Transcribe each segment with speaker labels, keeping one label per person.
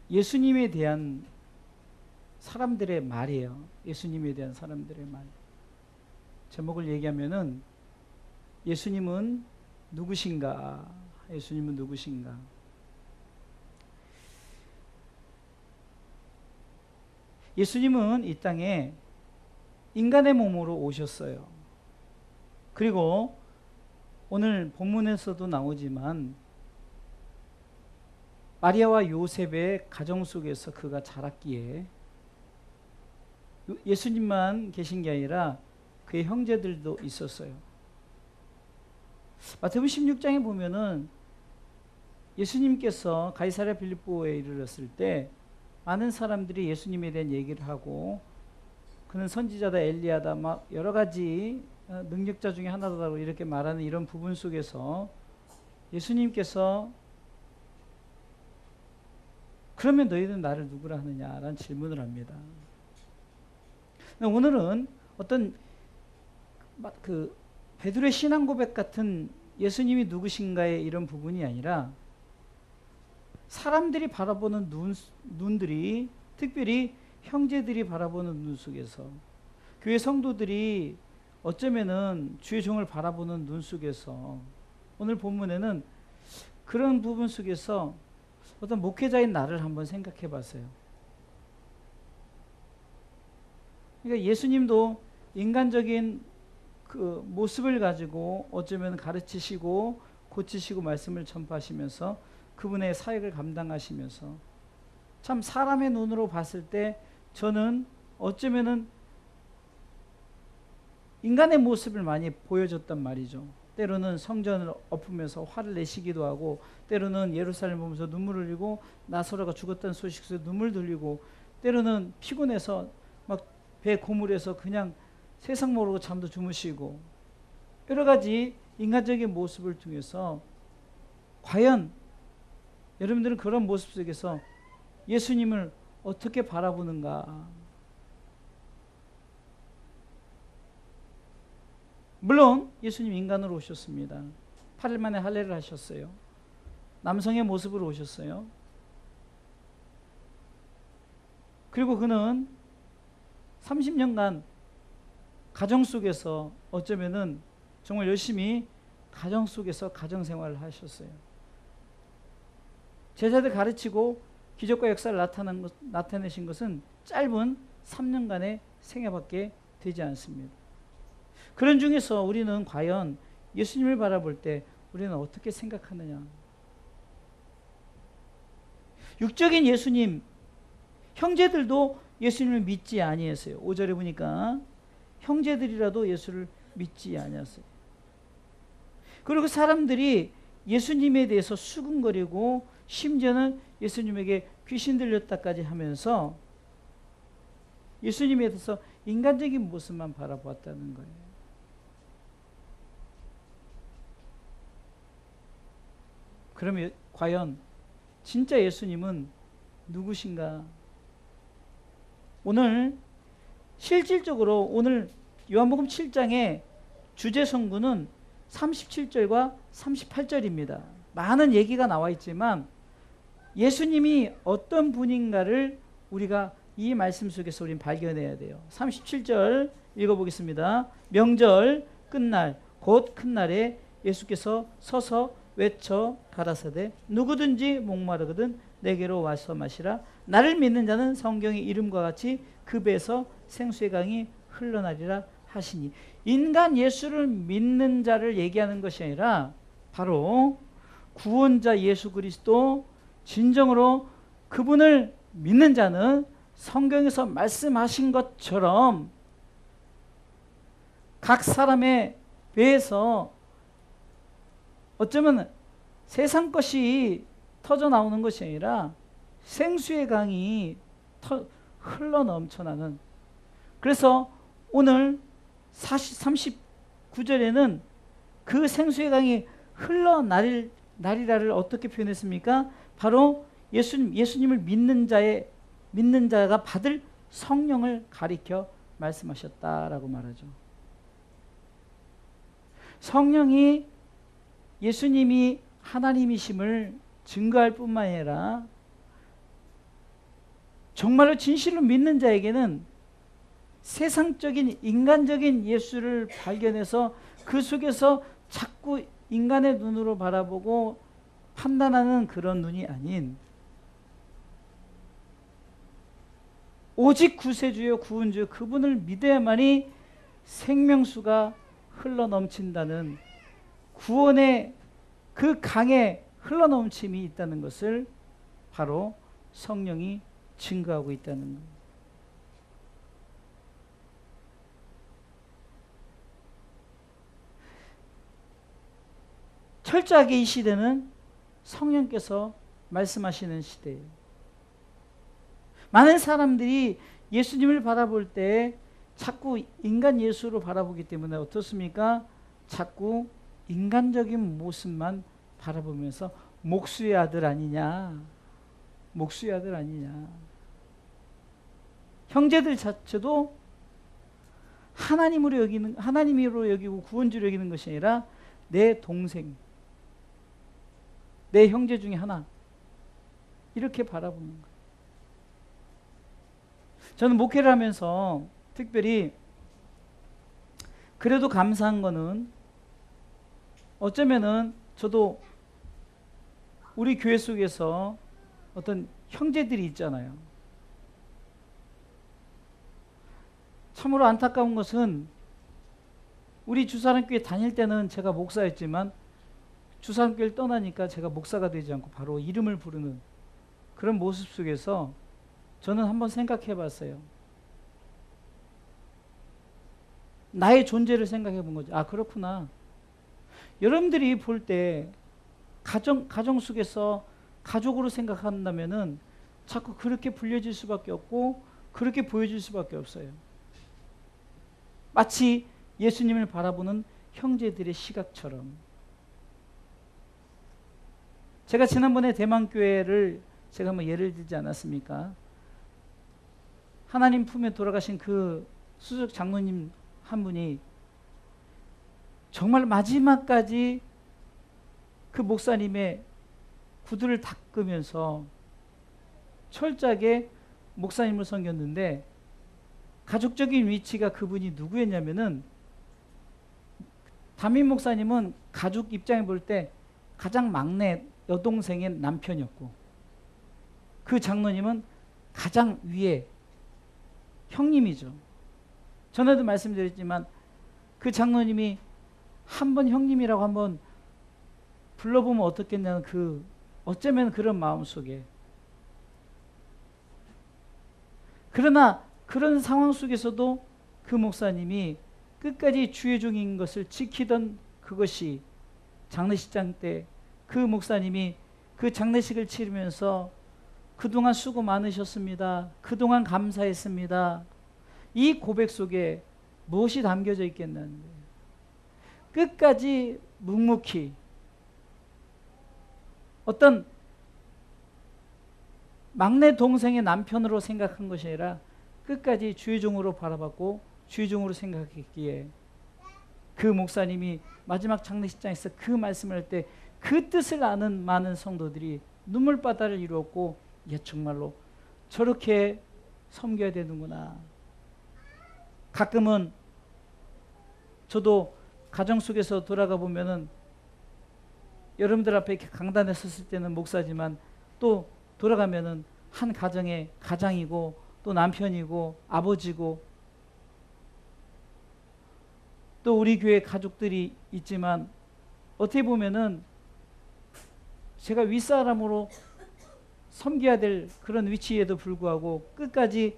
Speaker 1: 예수님에 대한 사람들의 말이에요. 예수님에 대한 사람들의 말. 제목을 얘기하면은 예수님은 누구신가? 예수님은 누구신가? 예수님은 이 땅에 인간의 몸으로 오셨어요. 그리고 오늘 본문에서도 나오지만 마리아와 요셉의 가정 속에서 그가 자랐기에 예수님만 계신 게 아니라 그의 형제들도 있었어요. 마태복음 16장에 보면은 예수님께서 가이사랴 빌립보에 이르렀을 때 많은 사람들이 예수님에 대한 얘기를 하고 그는 선지자다, 엘리야다, 막 여러 가지 능력자 중에 하나다라고 이렇게 말하는 이런 부분 속에서 예수님께서 그러면 너희는 나를 누구라 하느냐라는 질문을 합니다. 오늘은 어떤 그 베드로의 신앙 고백 같은 예수님이 누구신가의 이런 부분이 아니라 사람들이 바라보는 눈들이, 특별히 형제들이 바라보는 눈 속에서, 교회 성도들이 어쩌면은 주의 종을 바라보는 눈 속에서, 오늘 본문에는 그런 부분 속에서 어떤 목회자인 나를 한번 생각해 봤어요. 그러니까 예수님도 인간적인 그 모습을 가지고 어쩌면 가르치시고 고치시고 말씀을 전파하시면서 그분의 사역을 감당하시면서 참 사람의 눈으로 봤을 때 저는 어쩌면은 인간의 모습을 많이 보여줬단 말이죠. 때로는 성전을 엎으면서 화를 내시기도 하고, 때로는 예루살렘 보면서 눈물을 흘리고, 나사로가 죽었다는 소식에서 눈물 흘리고, 때로는 피곤해서 막 배 고물에서 그냥 세상 모르고 잠도 주무시고, 여러 가지 인간적인 모습을 통해서 과연 여러분들은 그런 모습 속에서 예수님을 어떻게 바라보는가? 물론 예수님 인간으로 오셨습니다. 8일 만에 할례를 하셨어요. 남성의 모습으로 오셨어요. 그리고 그는 30년간 가정 속에서 어쩌면은 정말 열심히 가정 속에서 가정 생활을 하셨어요. 제자들 가르치고 기적과 역사를 나타내신 것은 짧은 3년간의 생애밖에 되지 않습니다. 그런 중에서 우리는 과연 예수님을 바라볼 때 우리는 어떻게 생각하느냐? 육적인 예수님, 형제들도 예수님을 믿지 아니했어요. 5절에 보니까 형제들이라도 예수를 믿지 아니했어요. 그리고 그 사람들이 예수님에 대해서 수근거리고 심지어는 예수님에게 귀신 들렸다까지 하면서 예수님에 대해서 인간적인 모습만 바라보았다는 거예요. 그러면 과연 진짜 예수님은 누구신가? 오늘 실질적으로 오늘 요한복음 7장의 주제 성구는 37절과 38절입니다. 많은 얘기가 나와 있지만 예수님이 어떤 분인가를 우리가 이 말씀 속에서 우리는 발견해야 돼요. 37절 읽어보겠습니다. 명절 끝날 곧 큰 날에 예수께서 서서 외쳐 가라사대 누구든지 목마르거든 내게로 와서 마시라. 나를 믿는 자는 성경의 이름과 같이 그 배에서 생수의 강이 흘러나리라 하시니, 인간 예수를 믿는 자를 얘기하는 것이 아니라 바로 구원자 예수 그리스도, 진정으로 그분을 믿는 자는 성경에서 말씀하신 것처럼 각 사람의 배에서 어쩌면 세상 것이 터져 나오는 것이 아니라 생수의 강이 흘러 넘쳐나는, 그래서 오늘 39절에는 그 생수의 강이 흘러나리라를 어떻게 표현했습니까? 바로 예수님을 믿는 자가 받을 성령을 가리켜 말씀하셨다라고 말하죠. 성령이 예수님이 하나님이심을 증거할 뿐만 아니라 정말로 진실로 믿는 자에게는 세상적인 인간적인 예수를 발견해서 그 속에서 자꾸 인간의 눈으로 바라보고 판단하는 그런 눈이 아닌 오직 구세주요 구원주요 그분을 믿어야만이 생명수가 흘러넘친다는 구원의 그 강에 흘러넘침이 있다는 것을 바로 성령이 증거하고 있다는 겁니다. 철저하게 이 시대는 성령께서 말씀하시는 시대예요. 많은 사람들이 예수님을 바라볼 때 자꾸 인간 예수로 바라보기 때문에 어떻습니까? 자꾸 인간적인 모습만 바라보면서 목수의 아들 아니냐, 목수의 아들 아니냐. 형제들 자체도 하나님으로 여기고 구원주로 여기는 것이 아니라 내 동생, 내 형제 중에 하나, 이렇게 바라보는 거예요. 저는 목회를 하면서 특별히 그래도 감사한 거는 어쩌면은 저도 우리 교회 속에서 어떤 형제들이 있잖아요. 참으로 안타까운 것은 우리 주사람교회 다닐 때는 제가 목사였지만 주사람교회를 떠나니까 제가 목사가 되지 않고 바로 이름을 부르는 그런 모습 속에서 저는 한번 생각해 봤어요. 나의 존재를 생각해 본 거죠. 아, 그렇구나. 여러분들이 볼 때 가정 속에서 가족으로 생각한다면은 자꾸 그렇게 불려질 수밖에 없고 그렇게 보여질 수밖에 없어요. 마치 예수님을 바라보는 형제들의 시각처럼. 제가 지난번에 대만교회를 제가 한번 예를 들지 않았습니까? 하나님 품에 돌아가신 그 수석 장로님 한 분이 정말 마지막까지 그 목사님의 구두를 닦으면서 철저하게 목사님을 섬겼는데 가족적인 위치가 그분이 누구였냐면은 담임 목사님은 가족 입장에 볼 때 가장 막내 여동생의 남편이었고 그 장로님은 가장 위에 형님이죠. 전에도 말씀드렸지만 그 장로님이 한번 형님이라고 한번 불러보면 어떻겠냐는 그 어쩌면 그런 마음 속에 그러나 그런 상황 속에서도 그 목사님이 끝까지 주의 종인 것을 지키던 그것이 장례식장 때 그 목사님이 그 장례식을 치르면서 그동안 수고 많으셨습니다. 그동안 감사했습니다. 이 고백 속에 무엇이 담겨져 있겠는데 끝까지 묵묵히 어떤 막내 동생의 남편으로 생각한 것이 아니라 끝까지 주의 종으로 바라봤고 주의 종으로 생각했기에 그 목사님이 마지막 장례식장에서 그 말씀을 할 때 그 뜻을 아는 많은 성도들이 눈물바다를 이루었고 정말로 저렇게 섬겨야 되는구나. 가끔은 저도 가정 속에서 돌아가 보면은 여러분들 앞에 이렇게 강단에 섰을 때는 목사지만 또 돌아가면은 한 가정의 가장이고 또 남편이고 아버지고 또 우리 교회 가족들이 있지만 어떻게 보면은 제가 윗사람으로 섬겨야 될 그런 위치에도 불구하고 끝까지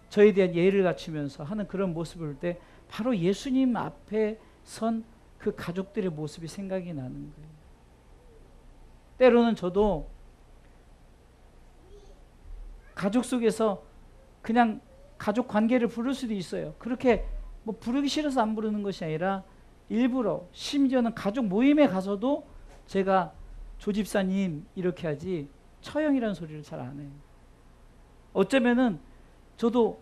Speaker 1: 저에 대한 예의를 갖추면서 하는 그런 모습을 볼 때 바로 예수님 앞에 선 그 가족들의 모습이 생각이 나는 거예요. 때로는 저도 가족 속에서 그냥 가족 관계를 부를 수도 있어요. 그렇게 뭐 부르기 싫어서 안 부르는 것이 아니라 일부러 심지어는 가족 모임에 가서도 제가 조집사님 이렇게 하지 처형이라는 소리를 잘 안 해요. 어쩌면은 저도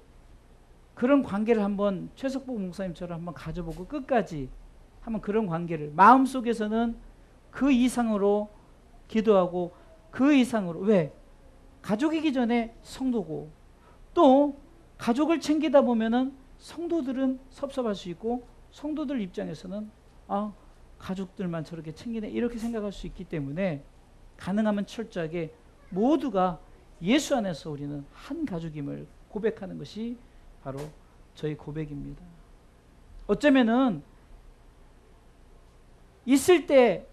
Speaker 1: 그런 관계를 한번 최석복 목사님처럼 한번 가져보고 끝까지 한번 그런 관계를 마음속에서는 그 이상으로 기도하고 그 이상으로 왜? 가족이기 전에 성도고, 또 가족을 챙기다 보면은 성도들은 섭섭할 수 있고, 성도들 입장에서는 가족들만 저렇게 챙기네 이렇게 생각할 수 있기 때문에 가능하면 철저하게 모두가 예수 안에서 우리는 한 가족임을 고백하는 것이 바로 저희 고백입니다. 어쩌면은 있을 때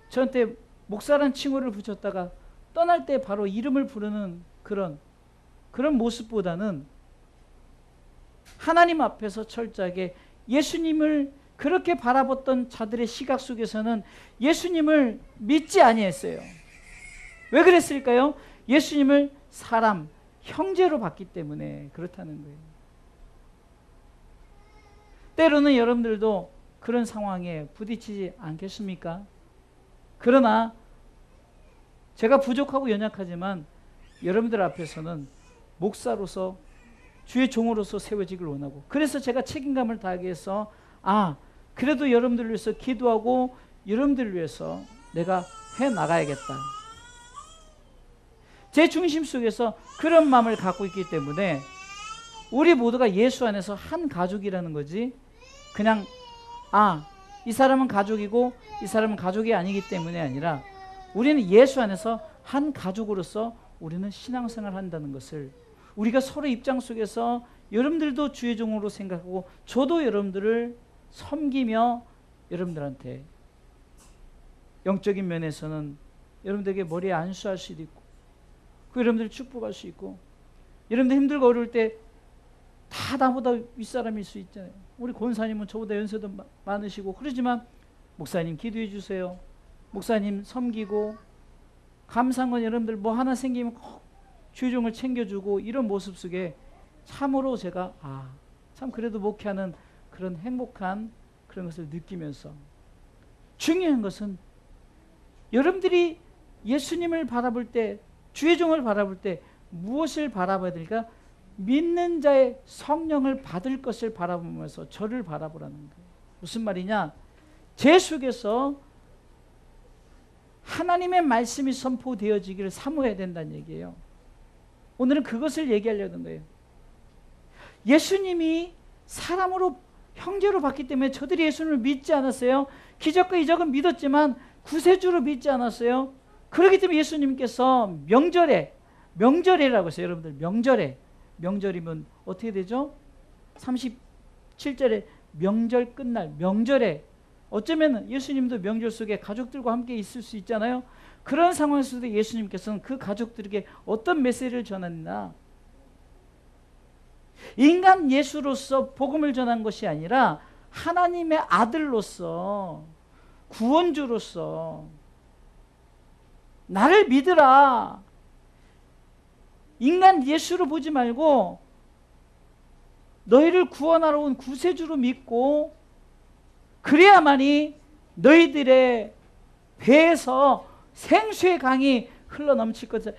Speaker 1: 저한테 목사란 칭호를 붙였다가 떠날 때 바로 이름을 부르는 그런 모습보다는 하나님 앞에서 철저하게 예수님을 그렇게 바라봤던 자들의 시각 속에서는 예수님을 믿지 아니했어요. 왜 그랬을까요? 예수님을 사람, 형제로 봤기 때문에 그렇다는 거예요. 때로는 여러분들도 그런 상황에 부딪히지 않겠습니까? 그러나 제가 부족하고 연약하지만 여러분들 앞에서는 목사로서 주의 종으로서 세워지길 원하고, 그래서 제가 책임감을 다하기 위해서 그래도 여러분들을 위해서 기도하고 여러분들을 위해서 내가 해나가야겠다. 제 중심 속에서 그런 마음을 갖고 있기 때문에 우리 모두가 예수 안에서 한 가족이라는 거지, 그냥 이 사람은 가족이고 이 사람은 가족이 아니기 때문에 아니라 우리는 예수 안에서 한 가족으로서 우리는 신앙생활을 한다는 것을, 우리가 서로 입장 속에서 여러분들도 주의 종으로 생각하고 저도 여러분들을 섬기며 여러분들한테 영적인 면에서는 여러분들에게 머리에 안수할 수도 있고, 그 여러분들을 축복할 수 있고, 여러분들 힘들고 어려울 때 다 나보다 윗사람일 수 있잖아요. 우리 권사님은 저보다 연세도 많으시고 그러지만 목사님 기도해 주세요, 목사님 섬기고, 감사한 건 여러분들 뭐 하나 생기면 꼭 주의종을 챙겨주고, 이런 모습 속에 참으로 제가 참 그래도 목회하는 그런 행복한 그런 것을 느끼면서, 중요한 것은 여러분들이 예수님을 바라볼 때, 주의 종을 바라볼 때 무엇을 바라봐야 될까? 믿는 자의 성령을 받을 것을 바라보면서 저를 바라보라는 거예요. 무슨 말이냐? 제 속에서 하나님의 말씀이 선포되어지기를 사모해야 된다는 얘기예요. 오늘은 그것을 얘기하려는 거예요. 예수님이 사람으로 형제로 봤기 때문에 저들이 예수님을 믿지 않았어요. 기적과 이적은 믿었지만 구세주로 믿지 않았어요. 그렇기 때문에 예수님께서 명절에라고 했어요. 여러분들 명절이면 어떻게 되죠? 37절에 명절 끝날 명절에, 어쩌면 예수님도 명절 속에 가족들과 함께 있을 수 있잖아요. 그런 상황에서도 예수님께서는 그 가족들에게 어떤 메시지를 전했나? 인간 예수로서 복음을 전한 것이 아니라 하나님의 아들로서, 구원주로서 나를 믿으라. 인간 예수로 보지 말고 너희를 구원하러 온 구세주로 믿고, 그래야만이 너희들의 배에서 생수의 강이 흘러넘칠 것이다.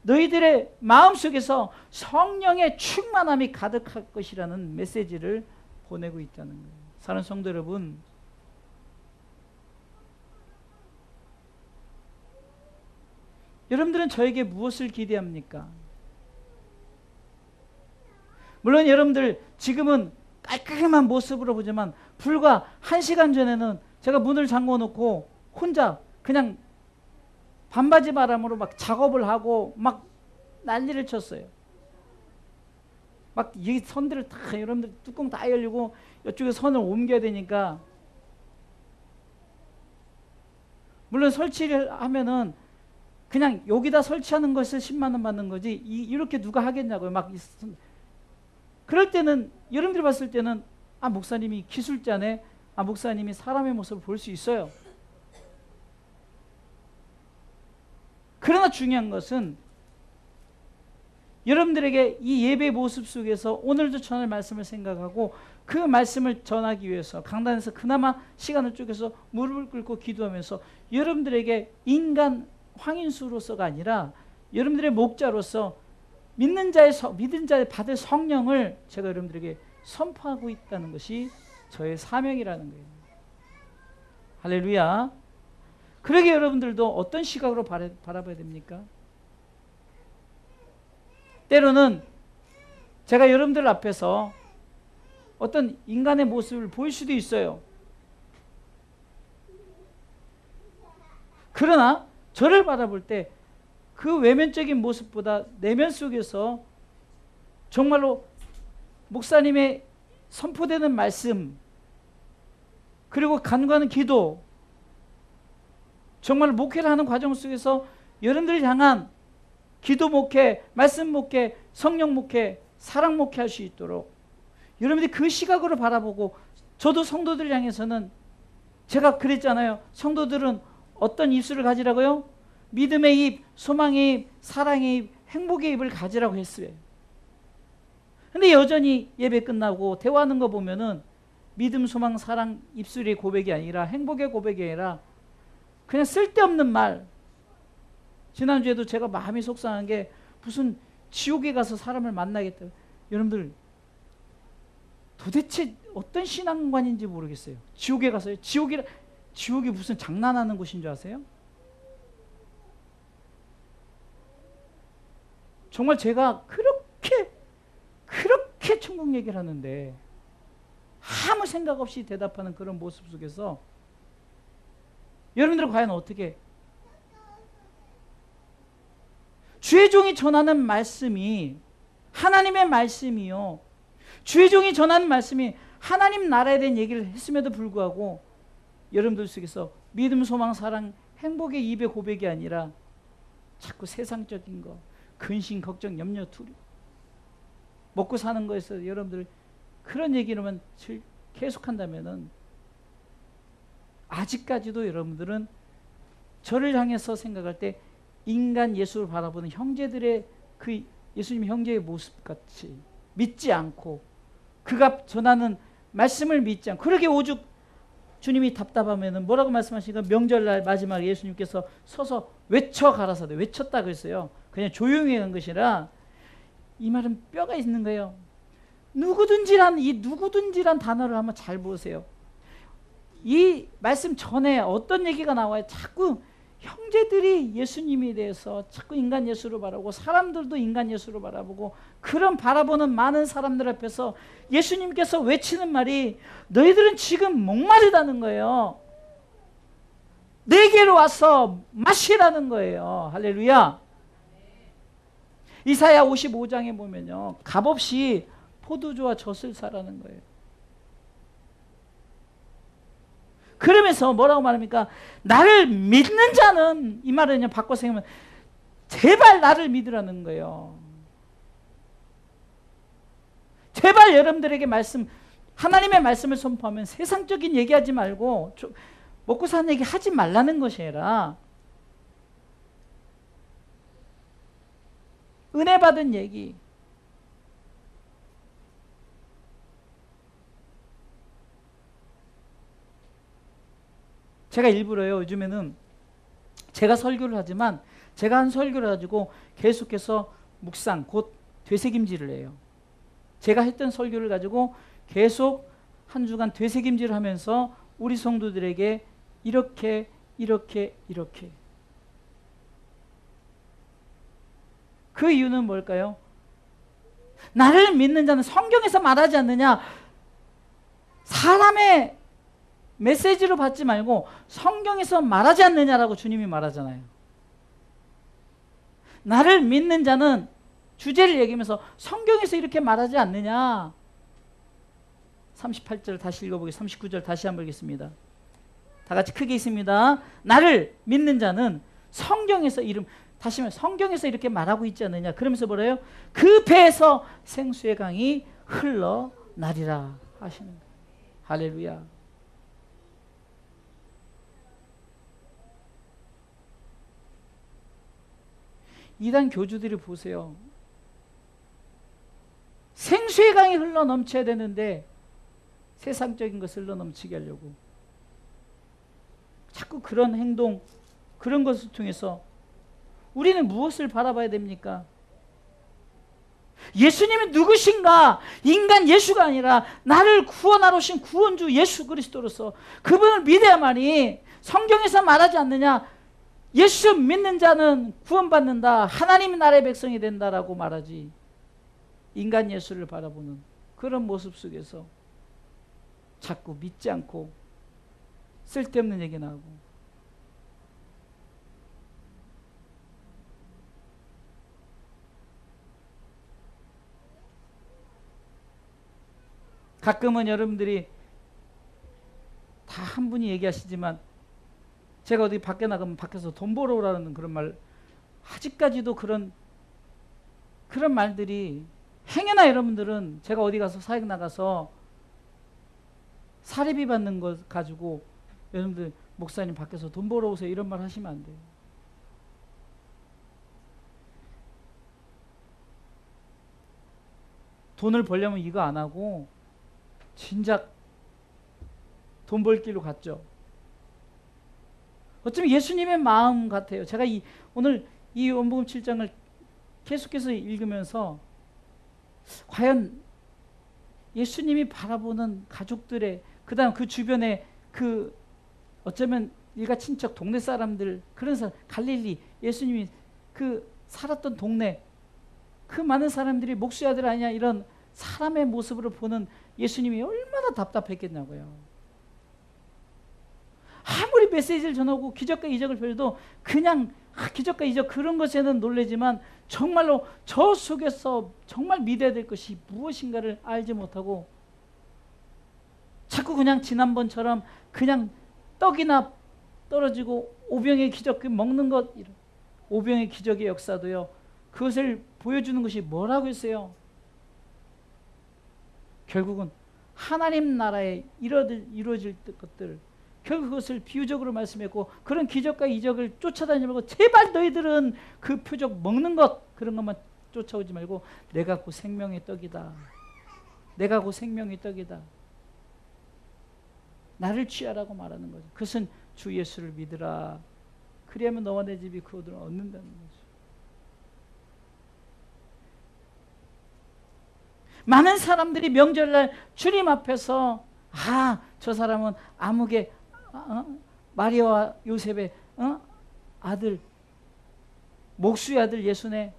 Speaker 1: 너희들의 마음속에서 성령의 충만함이 가득할 것이라는 메시지를 보내고 있다는 거예요. 사랑하는 성도 여러분, 여러분들은 저에게 무엇을 기대합니까? 물론 여러분들 지금은 깔끔한 모습으로 보지만 불과 1시간 전에는 제가 문을 잠궈 놓고 혼자 그냥 반바지 바람으로 막 작업을 하고 막 난리를 쳤어요. 막 이 선들을 다, 여러분들 뚜껑 다 열리고 이쪽에 선을 옮겨야 되니까, 물론 설치를 하면은 그냥 여기다 설치하는 것에 10만 원 받는 거지 이렇게 누가 하겠냐고요. 막 그럴 때는 여러분들이 봤을 때는 목사님이 기술자네, 목사님이 사람의 모습을 볼 수 있어요. 그러나 중요한 것은 여러분들에게 이 예배 모습 속에서 오늘도 전할 말씀을 생각하고 그 말씀을 전하기 위해서 강단에서 그나마 시간을 쪼개서 무릎을 꿇고 기도하면서 여러분들에게 인간 황인수로서가 아니라 여러분들의 목자로서 믿는 자의 받을 성령을 제가 여러분들에게 선포하고 있다는 것이 저의 사명이라는 거예요. 할렐루야. 그러게 여러분들도 어떤 시각으로 바라봐야 됩니까? 때로는 제가 여러분들 앞에서 어떤 인간의 모습을 보일 수도 있어요. 그러나 저를 바라볼 때 그 외면적인 모습보다 내면 속에서 정말로 목사님의 선포되는 말씀, 그리고 간구하는 기도, 정말 목회를 하는 과정 속에서 여러분들을 향한 기도 목회, 말씀 목회, 성령 목회, 사랑 목회 할 수 있도록 여러분들이 그 시각으로 바라보고, 저도 성도들 향해서는 제가 그랬잖아요. 성도들은 어떤 입술을 가지라고요? 믿음의 입, 소망의 입, 사랑의 입, 행복의 입을 가지라고 했어요. 근데 여전히 예배 끝나고 대화하는 거 보면은 믿음, 소망, 사랑 입술의 고백이 아니라, 행복의 고백이 아니라 그냥 쓸데없는 말. 지난주에도 제가 마음이 속상한 게 무슨 지옥에 가서 사람을 만나겠다. 여러분들 도대체 어떤 신앙관인지 모르겠어요. 지옥에 가서요. 지옥이 무슨 장난하는 곳인 줄 아세요? 정말 제가 그렇게 천국 얘기를 하는데 아무 생각 없이 대답하는 그런 모습 속에서 여러분들은 과연 어떻게, 주의 종이 전하는 말씀이 하나님의 말씀이요, 주의 종이 전하는 말씀이 하나님 나라에 대한 얘기를 했음에도 불구하고 여러분들 속에서 믿음, 소망, 사랑, 행복의 입의 고백이 아니라 자꾸 세상적인 거, 근심, 걱정, 염려, 두려움, 먹고 사는 거에서 여러분들 그런 얘기로만 계속한다면은 아직까지도 여러분들은 저를 향해서 생각할 때 인간 예수를 바라보는 형제들의 그 예수님 형제의 모습같이 믿지 않고, 그가 전하는 말씀을 믿지 않고, 그렇게 오죽 주님이 답답하면은 뭐라고 말씀하시니까, 명절날 마지막에 예수님께서 서서 외쳐 가라사대, 외쳤다 그랬어요. 그냥 조용히 한 것이라, 이 말은 뼈가 있는 거예요. 누구든지란 단어를 한번 잘 보세요. 이 말씀 전에 어떤 얘기가 나와요? 자꾸 형제들이 예수님에 대해서 자꾸 인간 예수로 바라보고, 사람들도 인간 예수로 바라보고, 그런 바라보는 많은 사람들 앞에서 예수님께서 외치는 말이, 너희들은 지금 목마르다는 거예요. 내게로 와서 마시라는 거예요. 할렐루야. 이사야 55장에 보면요, 값없이 포도주와 젖을 사라는 거예요. 그러면서 뭐라고 말합니까? 나를 믿는 자는, 이 말은 그냥 바꿔서 생각하면 제발 나를 믿으라는 거예요. 제발 여러분들에게 하나님의 말씀을 선포하면 세상적인 얘기하지 말고 먹고 사는 얘기 하지 말라는 것이 아니라 은혜 받은 얘기, 제가 일부러요, 요즘에는 제가 설교를 하지만 제가 한 설교를 가지고 계속해서 묵상, 곧 되새김질을 해요. 제가 했던 설교를 가지고 계속 한 주간 되새김질을 하면서 우리 성도들에게 이렇게 그 이유는 뭘까요? 나를 믿는 자는 성경에서 말하지 않느냐, 사람의 메시지로 받지 말고 성경에서 말하지 않느냐라고 주님이 말하잖아요. 나를 믿는 자는 주제를 얘기하면서 성경에서 이렇게 말하지 않느냐. 38절 다시 읽어보겠습니다. 39절 다시 한번 읽겠습니다. 다 같이 크게 있습니다. 나를 믿는 자는 성경에서 다시 말해, 성경에서 이렇게 말하고 있지 않느냐. 그러면서 뭐래요? 그 배에서 생수의 강이 흘러나리라 하시는 거예요. 할렐루야. 이단 교주들이 보세요. 생수의 강이 흘러 넘쳐야 되는데 세상적인 것을 흘러 넘치게 하려고 자꾸 그런 행동, 그런 것을 통해서 우리는 무엇을 바라봐야 됩니까? 예수님이 누구신가? 인간 예수가 아니라 나를 구원하러 오신 구원주 예수 그리스도로서 그분을 믿어야만이, 성경에서 말하지 않느냐, 예수 믿는 자는 구원받는다, 하나님 나라의 백성이 된다라고 말하지, 인간 예수를 바라보는 그런 모습 속에서 자꾸 믿지 않고 쓸데없는 얘기나 하고, 가끔은 여러분들이 다 한 분이 얘기하시지만 제가 어디 밖에 나가면 밖에서 돈 벌어 오라는 그런 말, 아직까지도 그런 말들이 행여나 여러분들은 제가 어디 가서 사역 나가서 사례비 받는 것 가지고 여러분들 목사님 밖에서 돈 벌어 오세요 이런 말 하시면 안 돼요. 돈을 벌려면 이거 안 하고 진작 돈 벌 길로 갔죠. 어쩌면 예수님의 마음 같아요. 제가 오늘 이 요한복음 7장을 계속해서 읽으면서 과연 예수님이 바라보는 가족들의, 그 다음 그 주변에 그 어쩌면 일가 친척 동네 사람들, 그런 사람, 갈릴리, 예수님이 그 살았던 동네, 그 많은 사람들이 목수의 아들 아니냐 이런 사람의 모습으로 보는 예수님이 얼마나 답답했겠냐고요. 아무리 메시지를 전하고 기적과 이적을 펼쳐도 그냥 기적과 이적 그런 것에는 놀라지만 정말로 저 속에서 정말 믿어야 될 것이 무엇인가를 알지 못하고 자꾸 그냥 지난번처럼 그냥 떡이나 떨어지고 오병의 기적 먹는 것, 오병의 기적의 역사도요, 그것을 보여주는 것이 뭐라고 했어요? 결국은 하나님 나라에 이루어질 것들, 결국 그것을 비유적으로 말씀했고, 그런 기적과 이적을 쫓아다니지 말고 제발 너희들은 그 표적 먹는 것, 그런 것만 쫓아오지 말고 내가 곧 생명의 떡이다, 내가 곧 생명의 떡이다, 나를 취하라고 말하는 거죠. 그것은 주 예수를 믿으라, 그리하면 너와 내 집이 그 얻음을 얻는다는 거죠. 많은 사람들이 명절날 주님 앞에서 저 사람은 아무개 마리아와 요셉의 아들, 목수의 아들 예수네.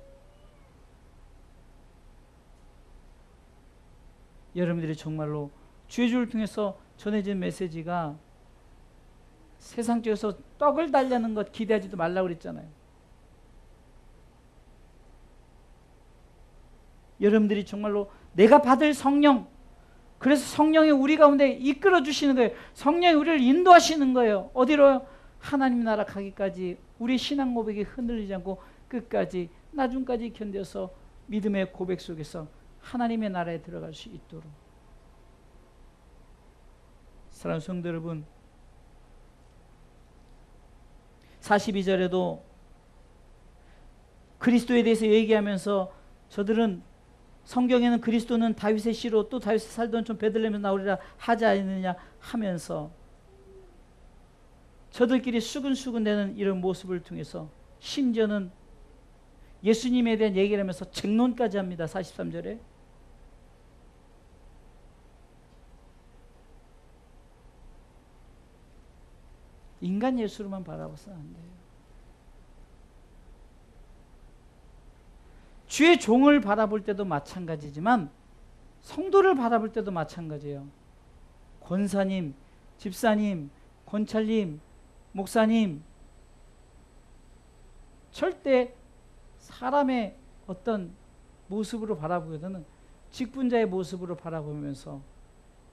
Speaker 1: 여러분들이 정말로 주의 주를 통해서 전해진 메시지가 세상 쪽에서 떡을 달라는 것 기대하지도 말라고 그랬잖아요. 여러분들이 정말로 내가 받을 성령, 그래서 성령이 우리 가운데 이끌어 주시는 거예요. 성령이 우리를 인도하시는 거예요. 어디로요? 하나님 나라 가기까지 우리 신앙 고백이 흔들리지 않고 끝까지 나중까지 견뎌서 믿음의 고백 속에서 하나님의 나라에 들어갈 수 있도록. 사랑하는 성도 여러분, 42절에도 그리스도에 대해서 얘기하면서 저들은 성경에는 그리스도는 다윗의 씨로 또 다윗이 살던 좀 베들레헴에서 나오리라 하지 않느냐 하면서 저들끼리 수근수근대는 이런 모습을 통해서 심지어는 예수님에 대한 얘기를 하면서 책론까지 합니다. 43절에. 인간 예수로만 바라봐서는 안 돼요. 주의 종을 바라볼 때도 마찬가지지만 성도를 바라볼 때도 마찬가지예요. 권사님, 집사님, 권찰님, 목사님, 절대 사람의 어떤 모습으로 바라보기보다는 직분자의 모습으로 바라보면서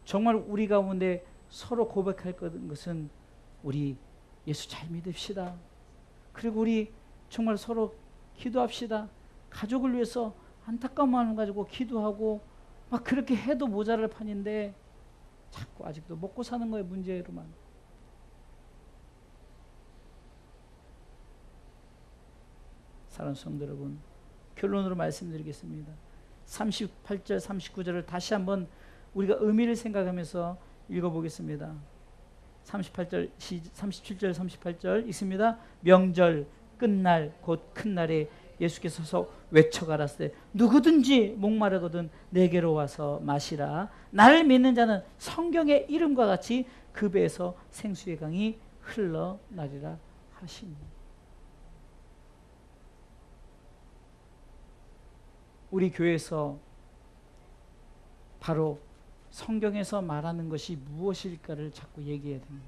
Speaker 1: 정말 우리 가운데 서로 고백할 것은 우리 예수 잘 믿읍시다. 그리고 우리 정말 서로 기도합시다. 가족을 위해서 안타까운 마음을 가지고 기도하고 막 그렇게 해도 모자랄 판인데 자꾸 아직도 먹고 사는 거에 문제로만. 사랑하는 성도 여러분, 결론으로 말씀드리겠습니다. 38절 39절을 다시 한번 우리가 의미를 생각하면서 읽어보겠습니다. 37절 38절 읽습니다. 명절 끝날 곧 큰 날에 예수께서 서서 외쳐가라사대 누구든지 목마르거든 내게로 와서 마시라. 나를 믿는 자는 성경의 이름과 같이 그 배에서 생수의 강이 흘러나리라 하시니. 우리 교회에서 바로 성경에서 말하는 것이 무엇일까를 자꾸 얘기해야 되는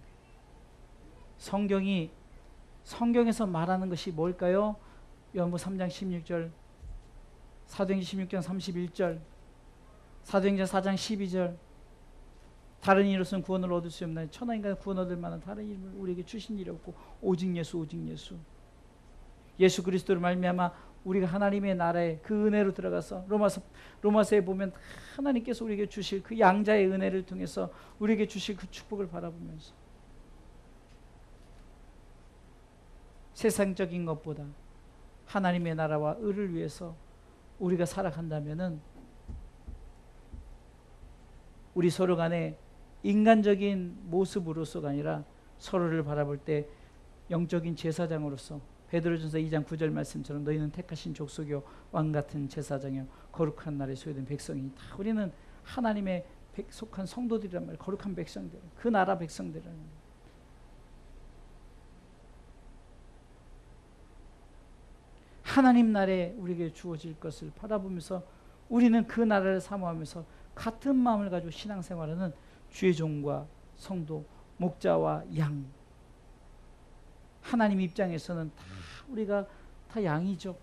Speaker 1: 거예요. 성경에서 말하는 것이 뭘까요? 요한복음 3장 16절, 사도행전 16장 31절, 사도행전 4장 12절. 다른 이로서는 구원을 얻을 수 없나니 천하인간은 구원 얻을 만한 다른 이름을 우리에게 주신 일이 없고 오직 예수, 오직 예수. 예수 그리스도를 말미암아 우리가 하나님의 나라에 그 은혜로 들어가서 로마서에 보면 하나님께서 우리에게 주실 그 양자의 은혜를 통해서 우리에게 주실 그 축복을 바라보면서 세상적인 것보다 하나님의 나라와 의를 위해서 우리가 살아간다면은 우리 서로 간에 인간적인 모습으로서가 아니라 서로를 바라볼 때 영적인 제사장으로서 베드로전서 2장 9절 말씀처럼 너희는 택하신 족속이요 왕같은 제사장이요 거룩한 나라에 소유된 백성이다. 우리는 하나님의 속한 성도들이란 말이에요. 거룩한 백성들, 그 나라 백성들이란 말이에요. 하나님 나라에 우리에게 주어질 것을 바라보면서 우리는 그 나라를 사모하면서 같은 마음을 가지고 신앙생활하는 주의 종과 성도, 목자와 양. 하나님 입장에서는 다 우리가 다 양이죠.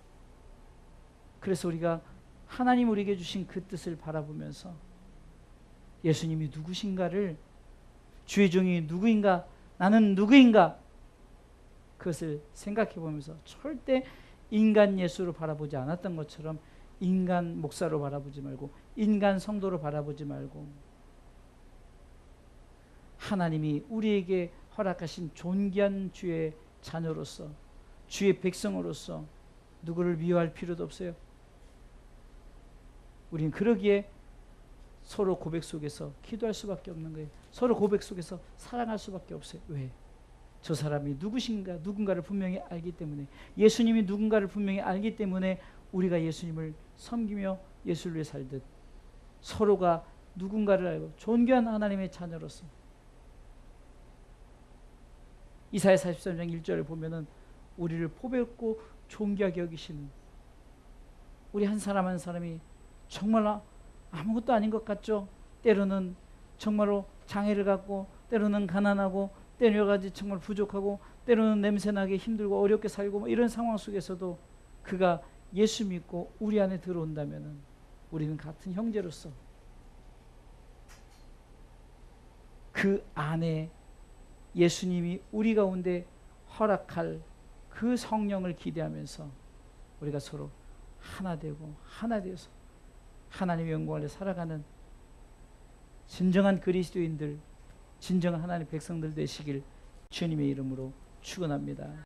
Speaker 1: 그래서 우리가 하나님 우리에게 주신 그 뜻을 바라보면서 예수님이 누구신가를, 주의 종이 누구인가, 나는 누구인가, 그것을 생각해 보면서 절대 인간 예수로 바라보지 않았던 것처럼 인간 목사로 바라보지 말고 인간 성도로 바라보지 말고 하나님이 우리에게 허락하신 존귀한 주의 자녀로서 주의 백성으로서 누구를 미워할 필요도 없어요. 우린 그러기에 서로 고백 속에서 기도할 수밖에 없는 거예요. 서로 고백 속에서 사랑할 수밖에 없어요. 왜? 저 사람이 누군가를 분명히 알기 때문에, 예수님이 누군가를 분명히 알기 때문에 우리가 예수님을 섬기며 예수를 위해 살듯 서로가 누군가를 알고 존귀한 하나님의 자녀로서 이사야 43장 1절을 보면은 우리를 포배했고 존귀하게 여기시는 우리 한 사람 한 사람이 정말 아무것도 아닌 것 같죠. 때로는 정말로 장애를 갖고, 때로는 가난하고, 때로는 여러 가지 정말 부족하고, 때로는 냄새나게 힘들고 어렵게 살고 뭐 이런 상황 속에서도 그가 예수 믿고 우리 안에 들어온다면은 우리는 같은 형제로서 그 안에 예수님이 우리 가운데 허락할 그 성령을 기대하면서 우리가 서로 하나 되고 하나 되어서 하나님의 영광을 살아가는 진정한 그리스도인들, 진정한 하나님의 백성들 되시길 주님의 이름으로 축원합니다.